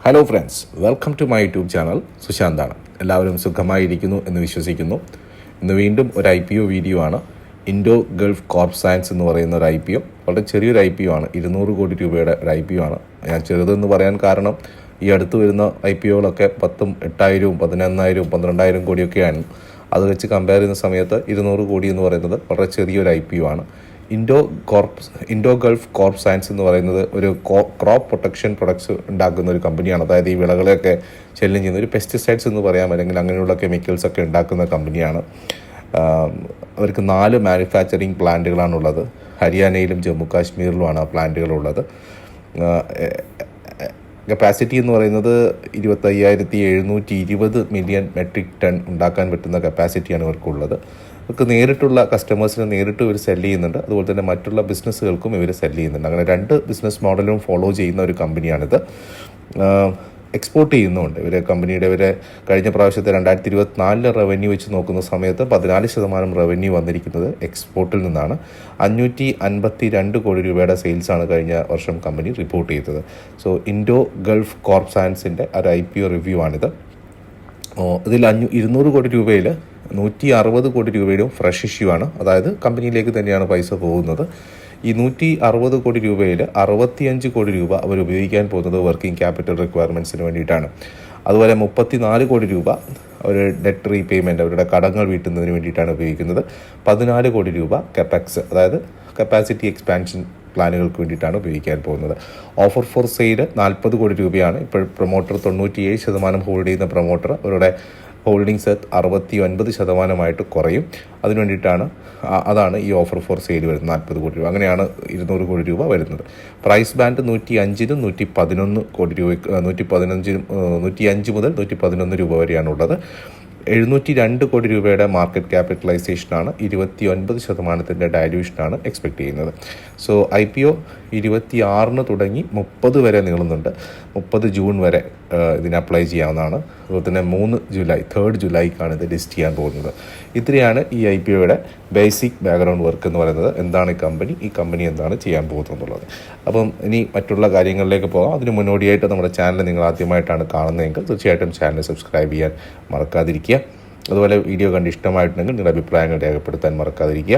Hello friends, welcome to my YouTube channel. സുശാന്താണ്. എല്ലാവരും സുഖമായിരിക്കുന്നു എന്ന് വിശ്വസിക്കുന്നു. ഇന്ന് വീണ്ടും ഒരു IPO വീഡിയോ ആണ്. ഇൻഡോ ഗൾഫ് കോർപ്പ് സയൻസ് എന്ന് പറയുന്ന ഒരു IPO. വളരെ ചെറിയൊരു IPO ആണ്. 200 കോടി രൂപയുടെ ഒരു IPO ആണ്. ഞാൻ ചെറുതെന്ന് പറയാൻ കാരണം ഈ അടുത്ത് വരുന്ന IPOകളൊക്കെ 10,000, 8,000, 11,000, 12,000 കോടിയൊക്കെയാണ്. അത് വെച്ച് കമ്പയർ ചെയ്യുന്ന സമയത്ത് 200 കോടി എന്ന് പറയുന്നത് വളരെ ചെറിയൊരു IPO ആണ്. ഇൻഡോ ഗൾഫ് കോർപ്പ് സയൻസ് എന്ന് പറയുന്നത് ഒരു ക്രോപ്പ് പ്രൊട്ടക്ഷൻ പ്രൊഡക്ട്സ് ഉണ്ടാക്കുന്ന ഒരു കമ്പനിയാണ്. അതായത് ഈ വിളകളെയൊക്കെ ശല്യം ചെയ്യുന്ന ഒരു പെസ്റ്റിസൈഡ്സ് എന്ന് പറയാം, അല്ലെങ്കിൽ അങ്ങനെയുള്ള കെമിക്കൽസ് ഒക്കെ ഉണ്ടാക്കുന്ന കമ്പനിയാണ്. അവർക്ക് 4 മാനുഫാക്ചറിങ് പ്ലാന്റുകളാണുള്ളത്. ഹരിയാനയിലും ജമ്മു കാശ്മീരിലുമാണ് ആ പ്ലാന്റുകളുള്ളത്. കപ്പാസിറ്റി എന്ന് പറയുന്നത് 25,720 മില്യൺ മെട്രിക് ടൺ ഉണ്ടാക്കാൻ പറ്റുന്ന കപ്പാസിറ്റിയാണ് ഇവർക്കുള്ളത്. ഇവർക്ക് നേരിട്ടുള്ള കസ്റ്റമേഴ്സിന് നേരിട്ട് ഇവർ സെല് ചെയ്യുന്നുണ്ട്, അതുപോലെ തന്നെ മറ്റുള്ള ബിസിനസ്സുകൾക്കും ഇവർ സെല് ചെയ്യുന്നുണ്ട്. അങ്ങനെ 2 ബിസിനസ് മോഡലും ഫോളോ ചെയ്യുന്ന ഒരു കമ്പനിയാണിത്. എക്സ്പോർട്ട് ചെയ്യുന്നുണ്ട് ഇവരെ കഴിഞ്ഞ പ്രാവശ്യത്തെ 2024 റവന്യൂ വെച്ച് നോക്കുന്ന സമയത്ത് 14% റവന്യൂ വന്നിരിക്കുന്നത് എക്സ്പോർട്ടിൽ നിന്നാണ്. 552 കോടി രൂപയുടെ സെയിൽസാണ് കഴിഞ്ഞ വർഷം കമ്പനി റിപ്പോർട്ട് ചെയ്തത്. സോ ഇൻഡോ ഗൾഫ് കോർപ്പ് സയൻസിൻ്റെ ഒരു IPO റിവ്യൂ ആണിത്. ഇതിൽ 200 കോടി രൂപയിൽ 160 കോടി രൂപയുടെ ഫ്രഷ് ഇഷ്യൂ ആണ്. അതായത് കമ്പനിയിലേക്ക് തന്നെയാണ് പൈസ പോകുന്നത്. ഈ 160 കോടി രൂപയിൽ 65 കോടി രൂപ അവർ ഉപയോഗിക്കാൻ പോകുന്നത് വർക്കിംഗ് ക്യാപിറ്റൽ റിക്വയർമെൻറ്റ്സിന് വേണ്ടിയിട്ടാണ്. അതുപോലെ 34 കോടി രൂപ അവർ ഡെറ്റ് റീപേയ്മെൻറ്റ്, അവരുടെ കടങ്ങൾ വീട്ടുന്നതിന് വേണ്ടിയിട്ടാണ് ഉപയോഗിക്കുന്നത്. 14 കോടി രൂപ കപ്പാക്സ്, അതായത് കപ്പാസിറ്റി എക്സ്പാൻഷൻ പ്ലാനുകൾക്ക് വേണ്ടിയിട്ടാണ് ഉപയോഗിക്കാൻ പോകുന്നത്. ഓഫർ ഫോർ സെയിൽ 40 കോടി രൂപയാണ്. ഇപ്പോൾ പ്രൊമോട്ടർ 97% ഹോൾഡ് ചെയ്യുന്ന പ്രൊമോട്ടർ അവരുടെ ഹോൾഡിങ്സ് 69% കുറയും. അതിനു വേണ്ടിയിട്ടാണ് അതാണ് ഈ ഓഫർ ഫോർ സെയിൽ വരുന്നത് 40 കോടി രൂപ. അങ്ങനെയാണ് 200 കോടി രൂപ വരുന്നത്. പ്രൈസ് ബാൻഡ് 105-നും 111 കോടി രൂപ, 105 മുതൽ 111 രൂപ വരെയാണുള്ളത്. 702 കോടി രൂപയുടെ മാർക്കറ്റ് ക്യാപിറ്റലൈസേഷനാണ്. 29% ഡയല്യൂഷനാണ് എക്സ്പെക്ട് ചെയ്യുന്നത്. സോ IPO 26 തുടങ്ങി 30 വരെ നീളുന്നുണ്ട്. 30 ജൂൺ വരെ ഇതിന് അപ്ലൈ ചെയ്യാവുന്നതാണ്. അതുപോലെ തന്നെ 3 ജൂലൈക്കാണ് ഇത് ലിസ്റ്റ് ചെയ്യാൻ പോകുന്നത്. ഇത്രയാണ് ഈ IPOയുടെ ബേസിക് ബാക്ക്ഗ്രൗണ്ട് വർക്ക് എന്ന് പറയുന്നത്. എന്താണ് ഈ കമ്പനി എന്താണ് ചെയ്യാൻ പോകുന്നത് എന്നുള്ളത്. അപ്പം ഇനി മറ്റുള്ള കാര്യങ്ങളിലേക്ക് പോകാം. അതിന് മുന്നോടിയായിട്ട് നമ്മുടെ ചാനൽ നിങ്ങൾ ആദ്യമായിട്ടാണ് കാണുന്നതെങ്കിൽ തീർച്ചയായിട്ടും ചാനൽ സബ്സ്ക്രൈബ് ചെയ്യാൻ മറക്കാതിരിക്കുക. അതുപോലെ വീഡിയോ കണ്ട് ഇഷ്ടമായിട്ടുണ്ടെങ്കിൽ നിങ്ങളുടെ അഭിപ്രായങ്ങൾ രേഖപ്പെടുത്താൻ മറക്കാതിരിക്കുക.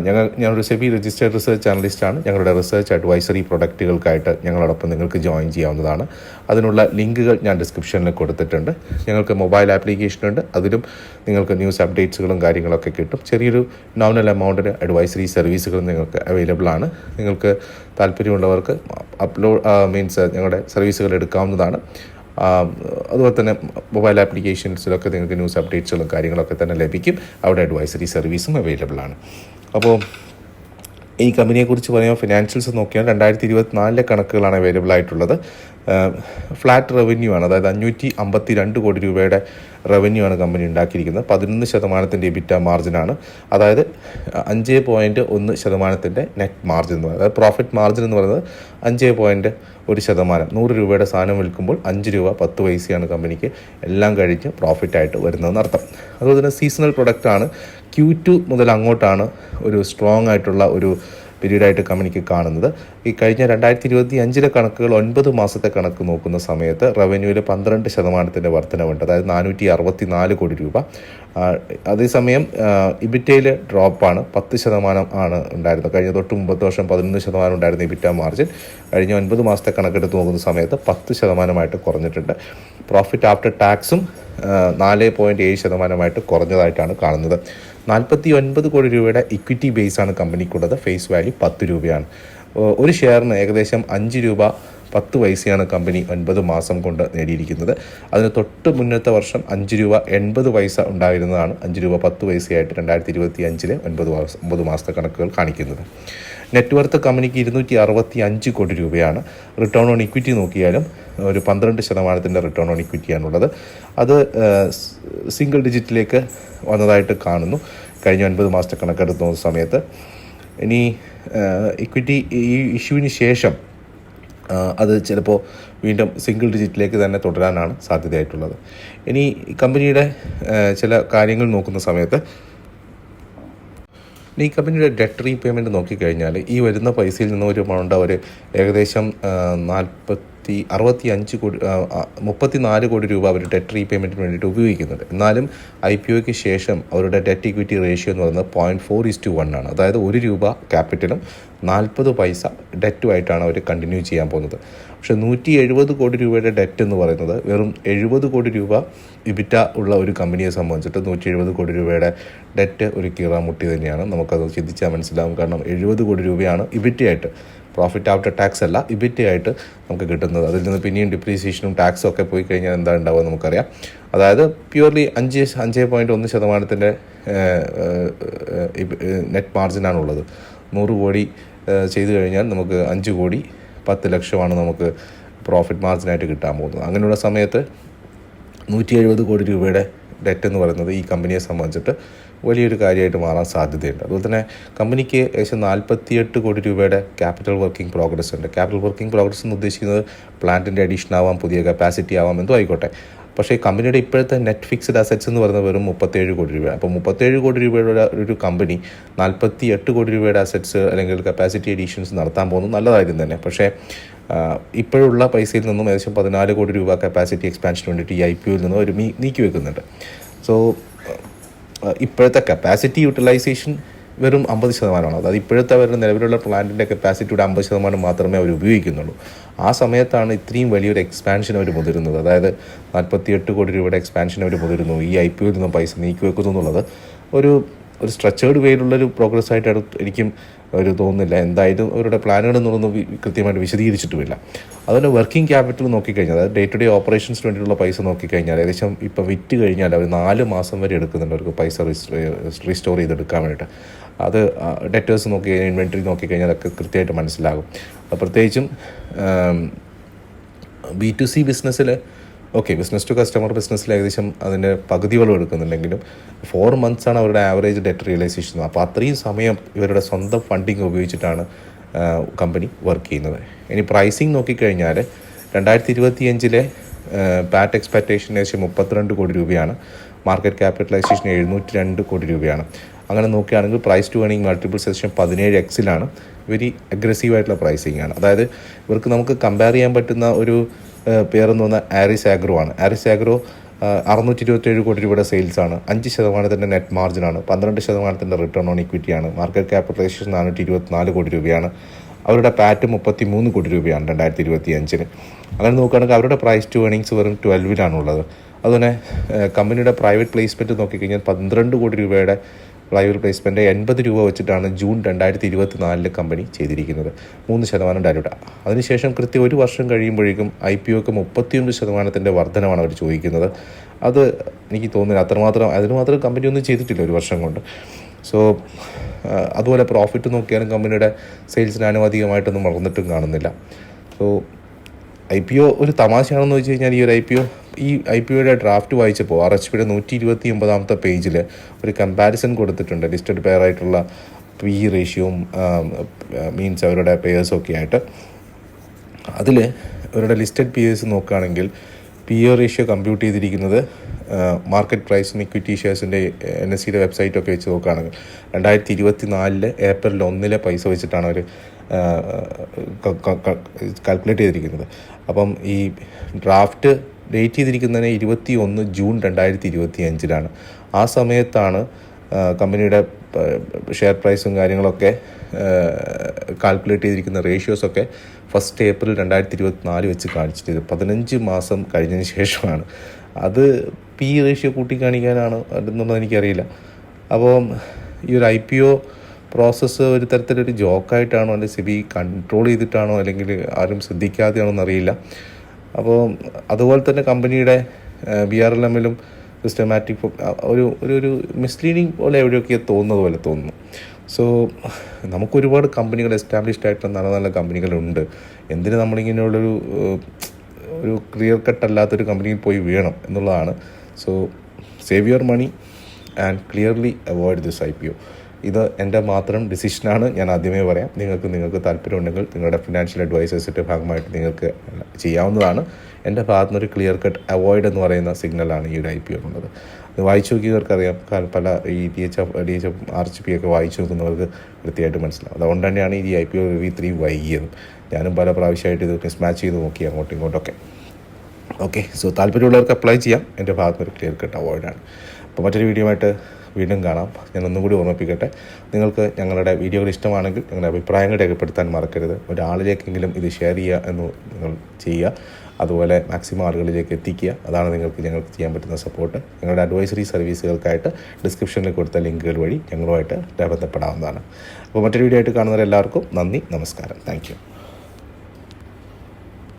ഞാനൊരു സെബി രജിസ്റ്റേർഡ് റിസർച്ച് അനലിസ്റ്റാണ്. ഞങ്ങളുടെ റിസർച്ച് അഡ്വൈസറി പ്രൊഡക്റ്റുകൾക്കായിട്ട് ഞങ്ങളോടൊപ്പം നിങ്ങൾക്ക് ജോയിൻ ചെയ്യാവുന്നതാണ്. അതിനുള്ള ലിങ്കുകൾ ഞാൻ ഡിസ്ക്രിപ്ഷനിൽ കൊടുത്തിട്ടുണ്ട്. ഞങ്ങൾക്ക് മൊബൈൽ ആപ്ലിക്കേഷൻ ഉണ്ട്. അതിലും നിങ്ങൾക്ക് ന്യൂസ് അപ്ഡേറ്റ്സുകളും കാര്യങ്ങളൊക്കെ കിട്ടും. ചെറിയൊരു നോമിനൽ എമൗണ്ടിന് അഡ്വൈസറി സർവീസുകൾ നിങ്ങൾക്ക് അവൈലബിൾ ആണ്. നിങ്ങൾക്ക് താല്പര്യമുള്ളവർക്ക് ഞങ്ങളുടെ സർവീസുകൾ എടുക്കാവുന്നതാണ്. അതുപോലെ തന്നെ മൊബൈൽ ആപ്ലിക്കേഷൻസിലൊക്കെ നിങ്ങൾക്ക് ന്യൂസ് അപ്ഡേറ്റ്സുകളും കാര്യങ്ങളൊക്കെ തന്നെ ലഭിക്കും. അവിടെ അഡ്വൈസറി സർവീസും അവൈലബിൾ ആണ്. അപ്പോൾ ഈ കമ്പനിയെക്കുറിച്ച് പറയുമ്പോൾ ഫിനാൻഷ്യൽസ് നോക്കിയാൽ 2024 കണക്കുകളാണ് അവൈലബിൾ ആയിട്ടുള്ളത്. ഫ്ലാറ്റ് റവന്യൂ ആണ്, അതായത് 552 കോടി രൂപയുടെ റവന്യൂ ആണ് കമ്പനി ഉണ്ടാക്കിയിരിക്കുന്നത്. 11% EBITDA മാർജിനാണ്. അതായത് 5.1% നെറ്റ് മാർജിൻ എന്ന് പറയുന്നത്, അതായത് പ്രോഫിറ്റ് മാർജിൻ എന്ന് പറയുന്നത് 5.1%. 100 രൂപയുടെ സാധനം വിൽക്കുമ്പോൾ 5 രൂപ 10 പൈസയാണ് കമ്പനിക്ക് എല്ലാം കഴിഞ്ഞ് പ്രോഫിറ്റായിട്ട് വരുന്നതെന്ന് അർത്ഥം. അതുപോലെ തന്നെ സീസണൽ പ്രൊഡക്റ്റാണ്. Q2 മുതൽ അങ്ങോട്ടാണ് ഒരു സ്ട്രോങ് ആയിട്ടുള്ള ഒരു പീരീഡായിട്ട് കമ്പനിക്ക് കാണുന്നത്. ഈ കഴിഞ്ഞ 2025 കണക്കുകൾ 9 മാസത്തെ കണക്ക് നോക്കുന്ന സമയത്ത് റവന്യൂവിൽ 12% വർധനവുണ്ട്, അതായത് 464 കോടി രൂപ. അതേസമയം ഇബിറ്റയിൽ ഡ്രോപ്പാണ്, 10% ആണ് ഉണ്ടായിരുന്നത്. കഴിഞ്ഞ തൊട്ട് മുമ്പത്തെ വർഷം 11% ഉണ്ടായിരുന്ന ഇബിറ്റ മാർജിൻ കഴിഞ്ഞ 9 മാസത്തെ കണക്കെടുത്ത് നോക്കുന്ന സമയത്ത് 10% കുറഞ്ഞിട്ടുണ്ട്. പ്രോഫിറ്റ് ആഫ്റ്റർ ടാക്സും 4.7% കുറഞ്ഞതായിട്ടാണ് കാണുന്നത്. 49 കോടി രൂപയുടെ ഇക്വിറ്റി ബേസാണ് കമ്പനിക്കുള്ളത്. ഫേസ് വാല്യൂ 10 രൂപയാണ്. ഒരു ഷെയറിന് ഏകദേശം 5 രൂപ 10 പൈസയാണ് കമ്പനി 9 മാസം കൊണ്ട് നേടിയിരിക്കുന്നത്. അതിന് തൊട്ട് മുന്നത്തെ വർഷം 5 രൂപ 80 പൈസ ഉണ്ടായിരുന്നതാണ് 5 രൂപ 10 പൈസയായിട്ട് 2025 9 മാസത്തെ കണക്കുകൾ കാണിക്കുന്നത്. നെറ്റ്വർത്ത് കമ്പനിക്ക് 265 കോടി രൂപയാണ്. റിട്ടേൺ ഓൺ ഇക്വിറ്റി നോക്കിയാലും ഒരു 12% റിട്ടേൺ ഓൺ ഇക്വിറ്റിയാണുള്ളത്. അത് സിംഗിൾ ഡിജിറ്റിലേക്ക് വന്നതായിട്ട് കാണുന്നു കഴിഞ്ഞ 9 മാസത്തെ കണക്കെടുത്ത് നോക്കുന്ന സമയത്ത്. ഇനി ഇക്വിറ്റി ഈ ഇഷ്യൂവിന് ശേഷം അത് ചിലപ്പോൾ വീണ്ടും സിംഗിൾ ഡിജിറ്റിലേക്ക് തന്നെ തുടരാനാണ് സാധ്യതയായിട്ടുള്ളത്. ഇനി കമ്പനിയുടെ ചില കാര്യങ്ങൾ നോക്കുന്ന സമയത്ത് ഈ കമ്പനിയുടെ ഡെറ്റ് റീപേയ്മെൻറ്റ് നോക്കിക്കഴിഞ്ഞാൽ ഈ വരുന്ന പൈസയിൽ നിന്ന് ഒരു എമൗണ്ട് അവർ ഏകദേശം 34 കോടി രൂപ അവർ ഡെറ്റ് റീപേയ്മെൻറ്റിന് വേണ്ടിയിട്ട് ഉപയോഗിക്കുന്നുണ്ട്. എന്നാലും IPOയ്ക്ക് ശേഷം അവരുടെ ഡെറ്റ് ഇക്വിറ്റി റേഷ്യോ എന്ന് പറയുന്നത് 0.4:1 ആണ്. അതായത് 1 രൂപ ക്യാപിറ്റലും 40 പൈസ ഡെറ്റുമായിട്ടാണ് അവർ കണ്ടിന്യൂ ചെയ്യാൻ പോകുന്നത്. പക്ഷേ 170 കോടി രൂപയുടെ ഡെറ്റ് എന്ന് പറയുന്നത് വെറും 70 കോടി രൂപ ഇബിറ്റ ഉള്ള ഒരു കമ്പനിയെ സംബന്ധിച്ചിട്ട് 170 കോടി രൂപയുടെ ഡെറ്റ് ഒരു കീറാമുട്ടി തന്നെയാണ്. നമുക്കത് ചിന്തിച്ചാൽ മനസ്സിലാവും. കാരണം 70 കോടി രൂപയാണ് ഇബിറ്റയായിട്ട്, പ്രോഫിറ്റ് ആഫ്റ്റർ ടാക്സ് അല്ല, ഇബിറ്റയായിട്ട് നമുക്ക് കിട്ടുന്നത്. അതിൽ നിന്ന് പിന്നെയും ഡിപ്രീസിയേഷനും ടാക്സും ഒക്കെ പോയി കഴിഞ്ഞാൽ എന്താ ഉണ്ടാവുക നമുക്കറിയാം. അതായത് പ്യുവർലി 5.1% നെറ്റ് മാർജിനാണുള്ളത്. 100 കോടി ചെയ്തു കഴിഞ്ഞാൽ നമുക്ക് 5 കോടി 10 ലക്ഷമാണ് നമുക്ക് പ്രോഫിറ്റ് മാർജിനായിട്ട് കിട്ടാൻ പോകുന്നത്. അങ്ങനെയുള്ള സമയത്ത് 170 കോടി രൂപയുടെ ഡെറ്റ് എന്ന് പറയുന്നത് ഈ കമ്പനിയെ സംബന്ധിച്ചിട്ട് വലിയൊരു കാര്യമായിട്ട് മാറാൻ സാധ്യതയുണ്ട്. അതുപോലെ തന്നെ കമ്പനിക്ക് ഏകദേശം 48 കോടി രൂപയുടെ ക്യാപിറ്റൽ വർക്കിംഗ് പ്രോഗ്രസ് ഉണ്ട്. ക്യാപിറ്റൽ വർക്കിംഗ് പ്രോഗ്രസ് എന്ന് ഉദ്ദേശിക്കുന്നത് പ്ലാന്റിൻ്റെ അഡീഷൻ ആവാം, പുതിയ കപ്പാസിറ്റി ആവാം, എന്തോ ആയിക്കോട്ടെ. പക്ഷേ കമ്പനിയുടെ ഇപ്പോഴത്തെ നെറ്റ് ഫിക്സ്ഡ് അസറ്റ്സ് എന്ന് പറയുന്നത് വെറും 37 കോടി രൂപ. അപ്പോൾ 37 കോടി രൂപയുടെ ഒരു കമ്പനി 48 കോടി രൂപയുടെ അസറ്റ്സ് അല്ലെങ്കിൽ കപ്പാസിറ്റി അഡീഷൻസ് നടത്താൻ പോകുന്നത് നല്ല കാര്യം തന്നെ. പക്ഷേ ഇപ്പോഴുള്ള പൈസയിൽ നിന്നും ഏകദേശം 14 കോടി രൂപ കപ്പാസിറ്റി എക്സ്പാൻഷന് വേണ്ടിയിട്ട് ഈ IPOയിൽ നിന്നും ഒരു നീക്കി വെക്കുന്നുണ്ട്. സോ ഇപ്പോഴത്തെ കപ്പാസിറ്റി യൂട്ടിലൈസേഷൻ വെറും 50%. അതായത് ഇപ്പോഴത്തെ അവരുടെ നിലവിലുള്ള പ്ലാന്റിൻ്റെ കപ്പാസിറ്റിയുടെ 50% മാത്രമേ അവർ ഉപയോഗിക്കുന്നുള്ളൂ. ആ സമയത്താണ് ഇത്രയും വലിയൊരു എക്സ്പാൻഷൻ അവർ മുതിരുന്നത്. അതായത് 48 കോടി രൂപയുടെ എക്സ്പാൻഷൻ അവർ മുതിരുന്നു, ഈ IPOയിൽ നിന്നും പൈസ നീക്കി വെക്കുന്നു എന്നുള്ളത് ഒരു സ്ട്രക്ചേർഡ് വേയിലുള്ളൊരു പ്രോഗ്രസ് ആയിട്ടാണ് എനിക്കും ഒരു തോന്നുന്നില്ല. എന്തായാലും അവരുടെ പ്ലാനുകളെന്നൊന്നും കൃത്യമായിട്ട് വിശദീകരിച്ചിട്ടുമില്ല. അതുപോലെ വർക്കിംഗ് ക്യാപിറ്റൽ നോക്കിക്കഴിഞ്ഞാൽ, അതായത് ഡേ ടു ഡേ ഓപ്പറേഷൻസിന് വേണ്ടിയിട്ടുള്ള പൈസ നോക്കിക്കഴിഞ്ഞാൽ ഏകദേശം ഇപ്പോൾ വിറ്റ് കഴിഞ്ഞാൽ അവർ 4 മാസം വരെ എടുക്കുന്നുണ്ട് അവർക്ക് പൈസ റീസ്റ്റോർ ചെയ്തെടുക്കാൻ വേണ്ടിയിട്ട്. അത് ഡെറ്റേഴ്സ് നോക്കി കഴിഞ്ഞാൽ, ഇൻവെൻറ്ററി നോക്കിക്കഴിഞ്ഞാൽ അതൊക്കെ കൃത്യമായിട്ട് മനസ്സിലാകും. പ്രത്യേകിച്ചും B2C ബിസിനസ്സിൽ ബിസിനസ് ടു കസ്റ്റമർ ബിസിനസ്സിൽ ഏകദേശം അതിൻ്റെ പകുതിയോളം എടുക്കുന്നുണ്ടെങ്കിലും 4 മന്ത്സാണ് അവരുടെ ആവറേജ് ഡെറ്റ് റിയലൈസേഷൻ. അപ്പോൾ അത്രയും സമയം ഇവരുടെ സ്വന്തം ഫണ്ടിങ് ഉപയോഗിച്ചിട്ടാണ് കമ്പനി വർക്ക് ചെയ്യുന്നത്. ഇനി പ്രൈസിങ് നോക്കിക്കഴിഞ്ഞാൽ 2025 പാറ്റ് എക്സ്പെക്റ്റേഷൻ ഏകദേശം 32 കോടി രൂപയാണ്. മാർക്കറ്റ് ക്യാപിറ്റലൈസേഷൻ 702 കോടി രൂപയാണ്. അങ്ങനെ നോക്കുകയാണെങ്കിൽ പ്രൈസ് ടു ഏർണിംഗ് മൾട്ടിപ്പിൾസ് ഏകദേശം 17x വെരി അഗ്രസീവായിട്ടുള്ള പ്രൈസിങ് ആണ്. അതായത് ഇവർക്ക് നമുക്ക് കമ്പയർ ചെയ്യാൻ പറ്റുന്ന ഒരു പേരെന്ന് പറഞ്ഞാൽ ആരിസ് ആഗ്രോ ആണ്. ആരിസ് ആഗ്രോ 627 കോടി രൂപയുടെ സെയിൽസാണ്, 5% നെറ്റ് മാർജിനാണ്, 12% റിട്ടേൺ ഓൺ ഇക്വിറ്റിയാണ്, മാർക്കറ്റ് ക്യാപിറ്റലൈസേഷൻ 424 കോടി രൂപയാണ്. അവരുടെ പാറ്റ് 33 കോടി രൂപയാണ് 2025. അങ്ങനെ നോക്കുകയാണെങ്കിൽ അവരുടെ പ്രൈസ് ടു ഏർണിങ്സ് വെറും 12 അതുപോലെ കമ്പനിയുടെ പ്രൈവറ്റ് പ്ലേസ്മെൻറ്റ് നോക്കിക്കഴിഞ്ഞാൽ 12 കോടി രൂപയുടെ പ്രൈവറ്റ് പ്ലേസ്മെൻറ്റ് 80 രൂപ വെച്ചിട്ടാണ് ജൂൺ 2024 കമ്പനി ചെയ്തിരിക്കുന്നത്. 3% ഡയലൂട്ട്. അതിനുശേഷം കൃത്യം 1 വർഷം കഴിയുമ്പോഴേക്കും IPOക്ക് 31% വർധനമാണ് അവർ ചോദിക്കുന്നത്. അത് എനിക്ക് തോന്നുന്നില്ല അതിനുമാത്രം കമ്പനി ഒന്നും ചെയ്തിട്ടില്ല 1 വർഷം കൊണ്ട്. സോ അതുപോലെ പ്രോഫിറ്റ് നോക്കിയാലും കമ്പനിയുടെ സെയിൽസിന് ആനുപാതികമായിട്ടൊന്നും വളർന്നിട്ടും കാണുന്നില്ല. സോ IPO ഒരു തമാശയാണെന്ന് വെച്ച് കഴിഞ്ഞാൽ ഈ IPOയുടെ ഡ്രാഫ്റ്റ് വായിച്ചപ്പോൾ RHPയുടെ 129 പേജിൽ ഒരു കമ്പാരിസൺ കൊടുത്തിട്ടുണ്ട് ലിസ്റ്റഡ് പെയർ ആയിട്ടുള്ള PE റേഷ്യോയും മീൻസ് അവരുടെ പെയേഴ്സൊക്കെ ആയിട്ട്. അതിൽ അവരുടെ ലിസ്റ്റഡ് PEs നോക്കുകയാണെങ്കിൽ PE റേഷ്യോ കമ്പ്യൂട്ട് ചെയ്തിരിക്കുന്നത് മാർക്കറ്റ് പ്രൈസും ഇക്വിറ്റി ഷെയർസിൻ്റെ NSEയുടെ വെബ്സൈറ്റൊക്കെ വെച്ച് നോക്കുകയാണെങ്കിൽ 2024 ഏപ്രിൽ 1 പൈസ വെച്ചിട്ടാണ് അവർ കാൽക്കുലേറ്റ് ചെയ്തിരിക്കുന്നത്. അപ്പം ഈ ഡ്രാഫ്റ്റ് ഡേറ്റ് ചെയ്തിരിക്കുന്നതിന് 21 ജൂൺ 2025 ആ സമയത്താണ് കമ്പനിയുടെ ഷെയർ പ്രൈസും കാര്യങ്ങളൊക്കെ കാൽക്കുലേറ്റ് ചെയ്തിരിക്കുന്ന റേഷ്യോസൊക്കെ 1 ഏപ്രിൽ 2024 വെച്ച് കാണിച്ചിട്ട് 15 മാസം കഴിഞ്ഞതിന് ശേഷമാണ്. അത് PE റേഷ്യോ കൂട്ടിക്കാണിക്കാനാണ് എന്നുള്ളത് എനിക്കറിയില്ല. അപ്പോൾ ഈ ഒരു IPO പ്രോസസ്സ് ഒരു തരത്തിലൊരു ജോക്കായിട്ടാണോ അല്ലെങ്കിൽ SEBI കൺട്രോൾ ചെയ്തിട്ടാണോ അല്ലെങ്കിൽ ആരും ശ്രദ്ധിക്കാതെയാണോ എന്നറിയില്ല. അപ്പോൾ അതുപോലെ തന്നെ കമ്പനിയുടെ BRLMലും സിസ്റ്റമാറ്റിക് ഒരു മിസ്ലീഡിങ് പോലെ എവിടെയൊക്കെ തോന്നുന്നത് പോലെ തോന്നുന്നു. സോ നമുക്കൊരുപാട് കമ്പനികൾ എസ്റ്റാബ്ലിഷ്ഡ് ആയിട്ടുള്ള നല്ല നല്ല കമ്പനികളുണ്ട്. എന്തിന് നമ്മളിങ്ങനെയുള്ളൊരു ക്ലിയർ കട്ട് അല്ലാത്തൊരു കമ്പനിയിൽ പോയി വീണം എന്നുള്ളതാണ്. So save your money and clearly avoid this IPO. ഇത് എൻ്റെ മാത്രം ഡിസിഷനാണ്. ഞാൻ ആദ്യമേ പറയാം, നിങ്ങൾക്ക് താല്പര്യമുണ്ടെങ്കിൽ നിങ്ങളുടെ ഫിനാൻഷ്യൽ അഡ്വൈസേഴ്സിൻ്റെ ഭാഗമായിട്ട് നിങ്ങൾക്ക് ചെയ്യാവുന്നതാണ്. എൻ്റെ ഭാഗത്തുനിന്നൊരു ക്ലിയർ കട്ട് അവോയ്ഡ് എന്ന് പറയുന്ന സിഗ്നലാണ് ഈ ഒരു IPO ഉള്ളത്. ഇത് വായിച്ചു നോക്കിയവർക്കറിയാം. പല ഈ DHF RHP ഒക്കെ വായിച്ചു നോക്കുന്നവർക്ക് കൃത്യമായിട്ട് മനസ്സിലാവും. അതുകൊണ്ട് തന്നെയാണ് ഈ IPO റിവ്യൂ 3 വൈകിയത്. ഞാനും പല പ്രാവശ്യമായിട്ട് ഇത് മിസ്മാച്ച് ചെയ്ത് നോക്കി അങ്ങോട്ടും ഇങ്ങോട്ടൊക്കെ. ഓക്കെ, സോ താല്പര്യമുള്ളവർക്ക് അപ്ലൈ ചെയ്യാം. എൻ്റെ ഭാഗത്ത് ഒരു ക്ലിയർ കട്ട് അവോയ്ഡാണ്. അപ്പോൾ മറ്റൊരു വീഡിയോ ആയിട്ട് വീണ്ടും കാണാം. ഞാൻ ഒന്നും കൂടി ഓർമ്മിപ്പിക്കട്ടെ, നിങ്ങൾക്ക് ഞങ്ങളുടെ വീഡിയോകൾ ഇഷ്ടമാണെങ്കിൽ നിങ്ങളുടെ അഭിപ്രായങ്ങൾ രേഖപ്പെടുത്താൻ മറക്കരുത്. ഒരാളിലേക്കെങ്കിലും ഇത് ഷെയർ ചെയ്യുക എന്ന് നിങ്ങൾ ചെയ്യുക. അതുപോലെ മാക്സിമം ആളുകളിലേക്ക് എത്തിക്കുക. അതാണ് ഞങ്ങൾക്ക് ചെയ്യാൻ പറ്റുന്ന സപ്പോർട്ട്. ഞങ്ങളുടെ അഡ്വൈസറി സർവീസുകൾക്കായിട്ട് ഡിസ്ക്രിപ്ഷനിൽ കൊടുത്ത ലിങ്കുകൾ വഴി ഞങ്ങളുമായിട്ട് ബന്ധപ്പെടാവുന്നതാണ്. അപ്പോൾ മറ്റൊരു വീഡിയോ ആയിട്ട് കാണുന്നവരെല്ലാവർക്കും നന്ദി, നമസ്കാരം. Thank you.